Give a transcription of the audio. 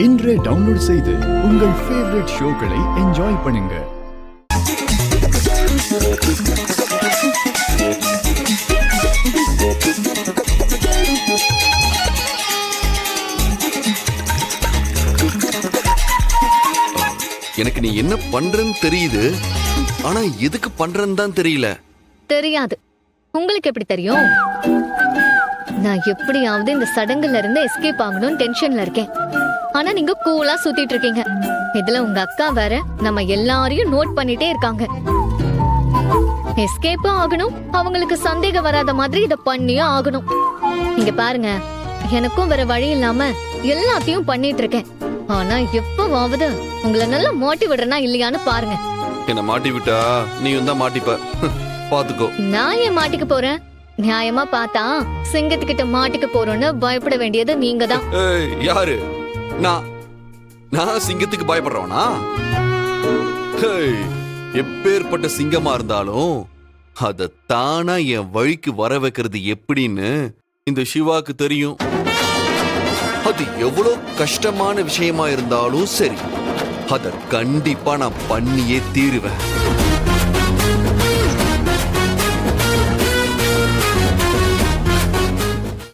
இன்றே டவுன்லோட் செய்து உங்கள் ஃபேவரட் ஷோக்களை என்ஜாய் பண்ணுங்க. எனக்கு நீ என்ன பண்றன்னு தெரியுது, ஆனா எதுக்கு பண்றன்னு தான் தெரியல. தெரியாது. உங்களுக்கு எப்படி தெரியும்? நான் எப்படியாவது இந்த சடங்குல இருந்து எஸ்கேப் ஆகணும்னு டென்ஷன்ல இருக்கேன். ஆனா நீங்க கூலா சுத்திட்டு இருக்கீங்க. இதுல உங்க அக்கா வேற நம்ம எல்லாரையும் நோட் பண்ணிட்டே இருக்காங்க. எஸ்கேப்பும் ஆகணும், அவங்களுக்கு சந்தேகம் வராத மாதிரி இத பண்ணியும் ஆகணும். நீங்க பாருங்க, எனக்கும் வேற வழி இல்லாம எல்லாத்தையும் பண்ணிட்டு இருக்கேன். ஆனா எப்பவாவது உங்களை நல்லா மாட்டி விடுறனா இல்லையான்னு பாருங்க. என்ன மாட்டி விட்டா நீயும் தான் மாட்டிப்ப. பாத்துக்கோ. நான் ஏன் மாட்டிக்க போறேன்? நியாயமா பார்த்தா சிங்கத்துக்கிட்ட மாட்டிக்க போறோம்னு பயப்பட வேண்டியது நீங்க தான். யாரு? நான் சிங்கத்துக்கு பயப்படுறவனா? எப்பேற்பட்ட சிங்கமா இருந்தாலும் அத தானா என் வழிக்கு வர வைக்கிறது எப்படின்னு இந்த சிவாக்கு தெரியும். அது எவ்வளவு கஷ்டமான விஷயமா இருந்தாலும் சரி, அத கண்டிப்பா நான் பண்ணியே தீருவேன்.